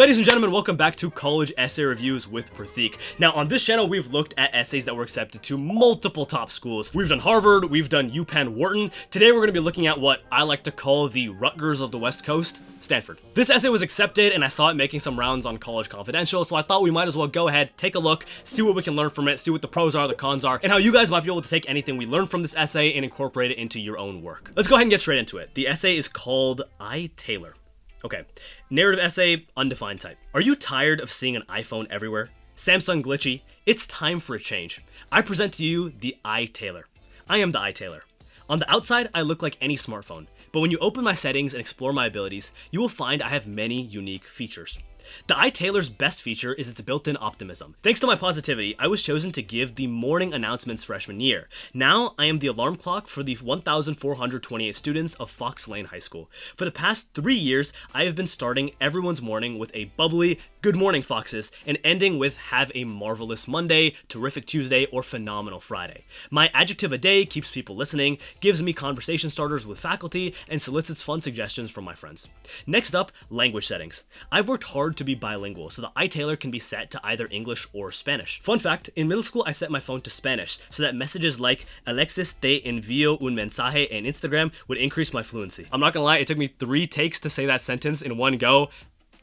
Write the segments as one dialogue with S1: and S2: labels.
S1: Ladies and gentlemen, welcome back to College Essay Reviews with Pratik. Now, on this channel, we've looked at essays that were accepted to multiple top schools. We've done Harvard, we've done UPenn Wharton. Today, we're going to be looking at what I like to call the Rutgers of the West Coast, Stanford. This essay was accepted, and I saw it making some rounds on College Confidential, so I thought we might as well go ahead, take a look, see what we can learn from it, see what the pros are, the cons are, and how you guys might be able to take anything we learned from this essay and incorporate it into your own work. Let's go ahead and get straight into it. The essay is called iTaylor. Okay, narrative essay, undefined type. Are you tired of seeing an iPhone everywhere? Samsung glitchy? It's time for a change. I present to you the iTaylor. I am the iTaylor. On the outside, I look like any smartphone, but when you open my settings and explore my abilities, you will find I have many unique features. The iTaylor's best feature is its built-in optimism. Thanks to my positivity, I was chosen to give the morning announcements freshman year. Now, I am the alarm clock for the 1,428 students of Fox Lane High School. For the past 3 years, I have been starting everyone's morning with a bubbly, "Good morning, Foxes," and ending with "Have a marvelous Monday, terrific Tuesday, or phenomenal Friday." My adjective a day keeps people listening, gives me conversation starters with faculty, and solicits fun suggestions from my friends. Next up, language settings. I've worked hard to be bilingual, so the iTaylor can be set to either English or Spanish. Fun fact, in middle school I set my phone to Spanish, so that messages like "Alexis te envío un mensaje" en Instagram would increase my fluency. I'm not gonna lie, it took me 3 takes to say that sentence in one go.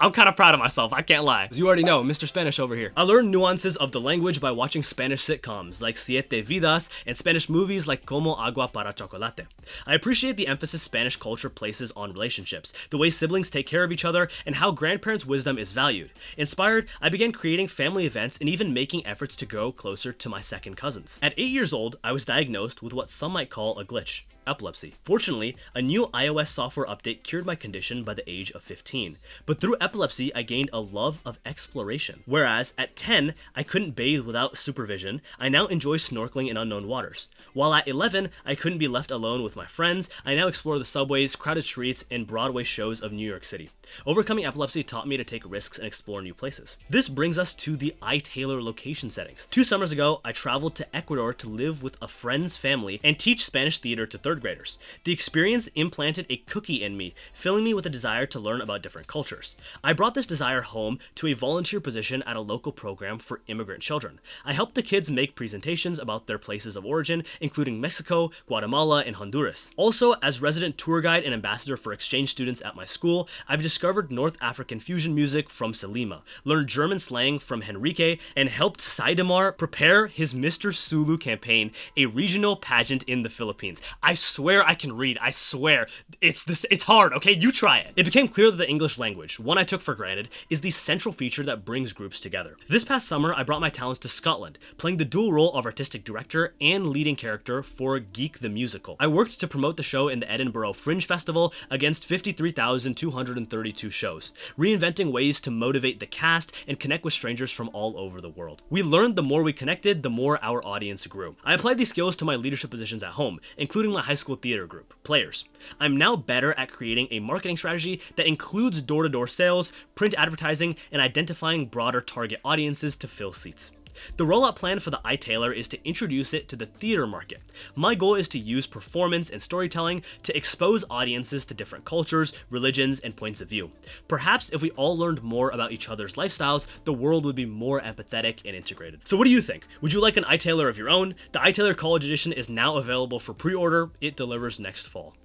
S1: I'm kind of proud of myself, I can't lie. As you already know, Mr. Spanish over here. I learned nuances of the language by watching Spanish sitcoms like Siete Vidas and Spanish movies like Como Agua para Chocolate. I appreciate the emphasis Spanish culture places on relationships, the way siblings take care of each other, and how grandparents' wisdom is valued. Inspired, I began creating family events and even making efforts to grow closer to my second cousins. At 8 years old, I was diagnosed with what some might call a glitch. Epilepsy. Fortunately, a new iOS software update cured my condition by the age of 15. But through epilepsy, I gained a love of exploration. Whereas at 10, I couldn't bathe without supervision, I now enjoy snorkeling in unknown waters. While at 11, I couldn't be left alone with my friends, I now explore the subways, crowded streets, and Broadway shows of New York City. Overcoming epilepsy taught me to take risks and explore new places. This brings us to the iTaylor location settings. 2 summers ago, I traveled to Ecuador to live with a friend's family and teach Spanish theater to 3rd graders. The experience implanted a cookie in me, filling me with a desire to learn about different cultures. I brought this desire home to a volunteer position at a local program for immigrant children. I helped the kids make presentations about their places of origin, including Mexico, Guatemala, and Honduras. Also, as resident tour guide and ambassador for exchange students at my school, I've discovered North African fusion music from Selima, learned German slang from Henrique, and helped Saidamar prepare his Mr. Sulu campaign, a regional pageant in the Philippines. I swear I can read, I swear. It's hard, okay? You try it. It became clear that the English language, one I took for granted, is the central feature that brings groups together. This past summer, I brought my talents to Scotland, playing the dual role of artistic director and leading character for Geek the Musical. I worked to promote the show in the Edinburgh Fringe Festival against 53,232 shows, reinventing ways to motivate the cast and connect with strangers from all over the world. We learned the more we connected, the more our audience grew. I applied these skills to my leadership positions at home, including my high school theater group, Players. I'm now better at creating a marketing strategy that includes door-to-door sales, print advertising, and identifying broader target audiences to fill seats. The rollout plan for the iTaylor is to introduce it to the theater market. My goal is to use performance and storytelling to expose audiences to different cultures, religions, and points of view. Perhaps if we all learned more about each other's lifestyles, the world would be more empathetic and integrated. So what do you think? Would you like an iTaylor of your own? The iTaylor College Edition is now available for pre-order. It delivers next fall.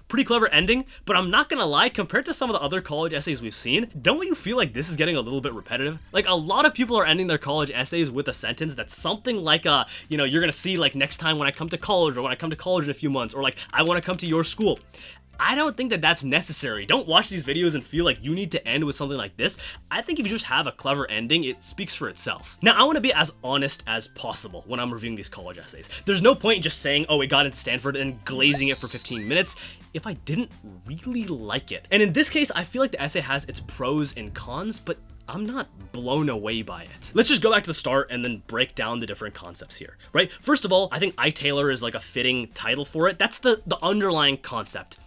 S1: Pretty clever ending, but I'm not gonna lie, compared to some of the other college essays we've seen, don't you feel like this is getting a little bit repetitive? Like, a lot of people are ending their college essays with a sentence that's something like, you're gonna see like next time when I come to college, or when I come to college in a few months, or like, I wanna come to your school. I don't think that that's necessary. Don't watch these videos and feel like you need to end with something like this. I think if you just have a clever ending, it speaks for itself. Now, I want to be as honest as possible when I'm reviewing these college essays. There's no point in just saying, oh, it got into Stanford and glazing it for 15 minutes if I didn't really like it. And in this case, I feel like the essay has its pros and cons, but I'm not blown away by it. Let's just go back to the start and then break down the different concepts here, right? First of all, I think iTaylor is like a fitting title for it. That's the underlying concept.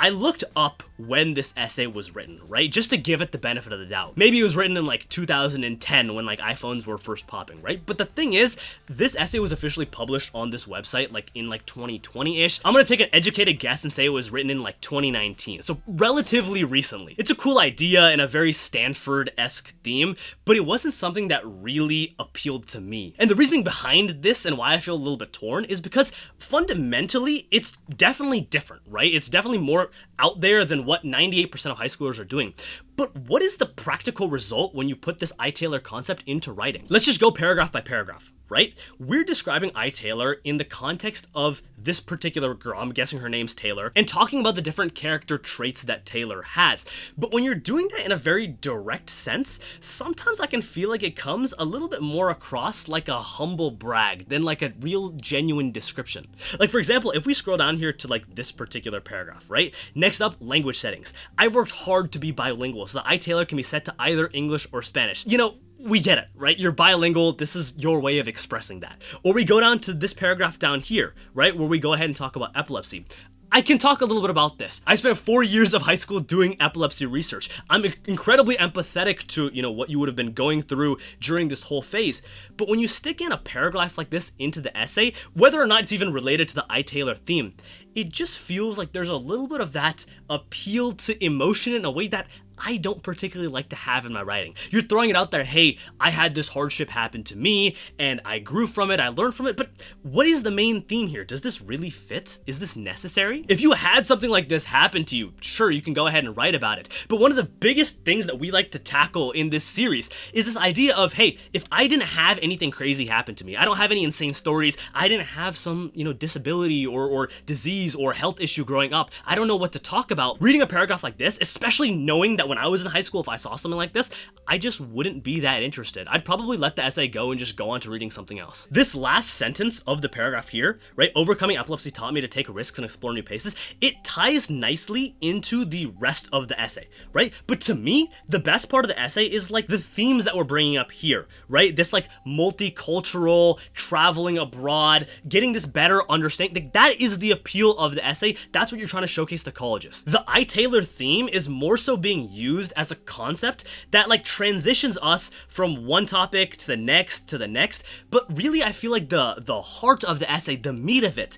S1: I looked up when this essay was written, right? Just to give it the benefit of the doubt. Maybe it was written in like 2010 when like iPhones were first popping, right? But the thing is, this essay was officially published on this website like in like 2020-ish. I'm gonna take an educated guess and say it was written in like 2019, so relatively recently. It's a cool idea and a very Stanford-esque theme, but it wasn't something that really appealed to me. And the reasoning behind this and why I feel a little bit torn is because fundamentally, it's definitely different, right? It's definitely more out there than what 98% of high schoolers are doing. But what is the practical result when you put this iTaylor concept into writing? Let's just go paragraph by paragraph, right? We're describing iTaylor in the context of this particular girl, I'm guessing her name's Taylor, and talking about the different character traits that Taylor has. But when you're doing that in a very direct sense, sometimes I can feel like it comes a little bit more across like a humble brag than like a real genuine description. Like for example, if we scroll down here to like this particular paragraph, right? Next up, language settings. I've worked hard to be bilingual, so the iTaylor can be set to either English or Spanish. You know, we get it, right? You're bilingual, this is your way of expressing that. Or we go down to this paragraph down here, right? Where we go ahead and talk about epilepsy. I can talk a little bit about this. I spent 4 years of high school doing epilepsy research. I'm incredibly empathetic to, you know, what you would have been going through during this whole phase. But when you stick in a paragraph like this into the essay, whether or not it's even related to the iTaylor theme, it just feels like there's a little bit of that appeal to emotion in a way that I don't particularly like to have in my writing. You're throwing it out there, hey, I had this hardship happen to me, and I grew from it, I learned from it, but what is the main theme here? Does this really fit? Is this necessary? If you had something like this happen to you, sure, you can go ahead and write about it. But one of the biggest things that we like to tackle in this series is this idea of, hey, if I didn't have anything crazy happen to me, I don't have any insane stories, I didn't have some, you know, disability or disease or health issue growing up, I don't know what to talk about. Reading a paragraph like this, especially knowing that when I was in high school, if I saw something like this, I just wouldn't be that interested. I'd probably let the essay go and just go on to reading something else. This last sentence of the paragraph here, right? Overcoming epilepsy taught me to take risks and explore new paces. It ties nicely into the rest of the essay, right? But to me, the best part of the essay is like the themes that we're bringing up here, right? This like multicultural, traveling abroad, getting this better understanding. Like, that is the appeal of the essay. That's what you're trying to showcase to colleges. The iTaylor theme is more so being used as a concept that like transitions us from one topic to the next, but really I feel like the heart of the essay, the meat of it,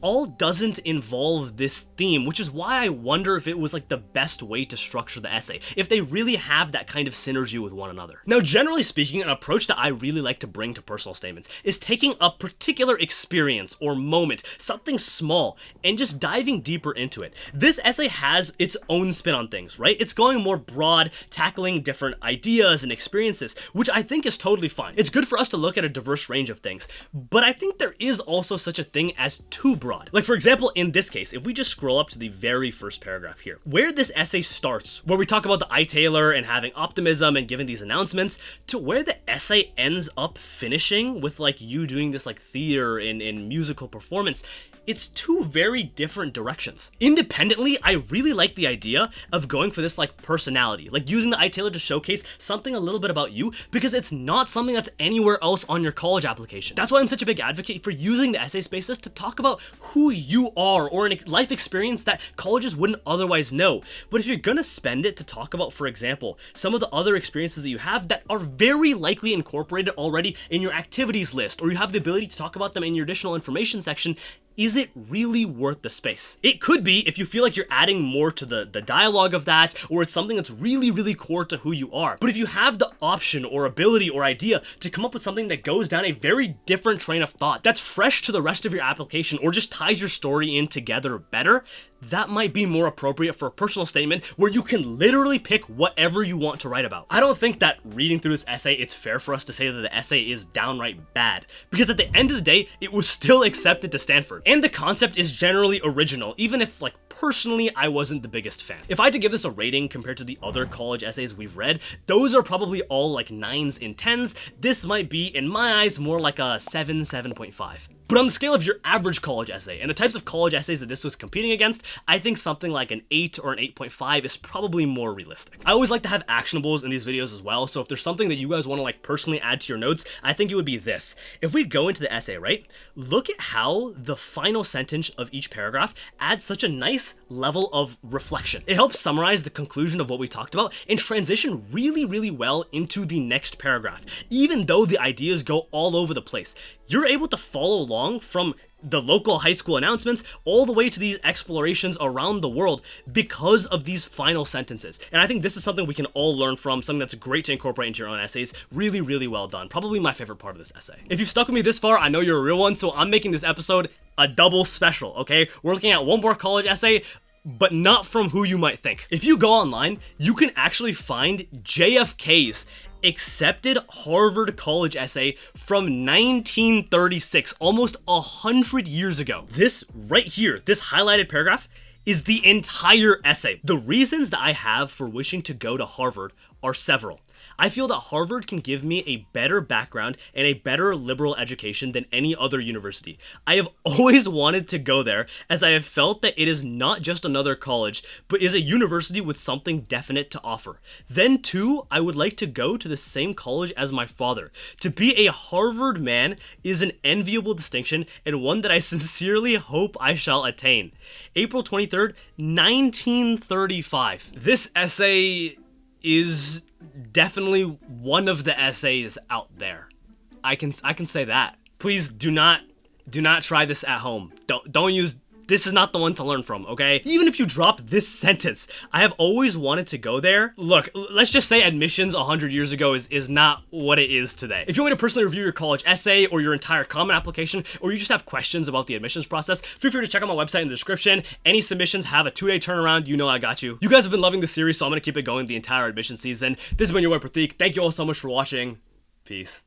S1: all doesn't involve this theme, which is why I wonder if it was like the best way to structure the essay, if they really have that kind of synergy with one another. Now, generally speaking, an approach that I really like to bring to personal statements is taking a particular experience or moment, something small, and just diving deeper into it. This essay has its own spin on things, right? It's going more broad, tackling different ideas and experiences, which I think is totally fine. It's good for us to look at a diverse range of things, but I think there is also such a thing as too broad. Like for example, in this case, if we just scroll up to the very first paragraph here, where this essay starts, where we talk about the iTaylor and having optimism and giving these announcements, to where the essay ends up finishing with like you doing this like theater and musical performance, it's two very different directions. Independently, I really like the idea of going for this like personality, like using the iTaylor to showcase something a little bit about you, because it's not something that's anywhere else on your college application. That's why I'm such a big advocate for using the essay spaces to talk about who you are or a life experience that colleges wouldn't otherwise know. But if you're gonna spend it to talk about, for example, some of the other experiences that you have that are very likely incorporated already in your activities list, or you have the ability to talk about them in your additional information section, is it really worth the space? It could be if you feel like you're adding more to the dialogue of that, or it's something that's really, really core to who you are. But if you have the option or ability or idea to come up with something that goes down a very different train of thought, that's fresh to the rest of your application, or just ties your story in together better, that might be more appropriate for a personal statement where you can literally pick whatever you want to write about. I don't think that reading through this essay, it's fair for us to say that the essay is downright bad, because at the end of the day, it was still accepted to Stanford. And the concept is generally original, even if, like, personally, I wasn't the biggest fan. If I had to give this a rating compared to the other college essays we've read, those are probably all like 9s and 10s. This might be, in my eyes, more like a 7, 7.5. But on the scale of your average college essay, and the types of college essays that this was competing against, I think something like an 8 or an 8.5 is probably more realistic. I always like to have actionables in these videos as well, so if there's something that you guys want to like personally add to your notes, I think it would be this. If we go into the essay, right, look at how the final sentence of each paragraph adds such a nice level of reflection. It helps summarize the conclusion of what we talked about and transition really well into the next paragraph. Even though the ideas go all over the place, you're able to follow along from the local high school announcements all the way to these explorations around the world because of these final sentences. And I think this is something we can all learn from, something that's great to incorporate into your own essays. Really well done. Probably my favorite part of this essay. If you've stuck with me this far, I know you're a real one, so I'm making this episode a double special, okay? We're looking at one more college essay, but not from who you might think. If you go online, you can actually find JFK's accepted Harvard college essay from 1936, almost 100 years ago. This right here, this highlighted paragraph, is the entire essay. The reasons that I have for wishing to go to Harvard are several. I feel that Harvard can give me a better background and a better liberal education than any other university. I have always wanted to go there, as I have felt that it is not just another college, but is a university with something definite to offer. Then too, I would like to go to the same college as my father. To be a Harvard man is an enviable distinction and one that I sincerely hope I shall attain. April 23rd, 1935. This essay is definitely one of the essays out there. I can say that. Please do not try this at home. Don't use. This is not the one to learn from, okay? Even if you drop this sentence, I have always wanted to go there. Look, let's just say admissions 100 years ago is not what it is today. If you want me to personally review your college essay or your entire common application, or you just have questions about the admissions process, feel free to check out my website in the description. Any submissions have a 2-day turnaround, you know I got you. You guys have been loving this series, so I'm gonna keep it going the entire admission season. This has been your boy Pratik. Thank you all so much for watching. Peace.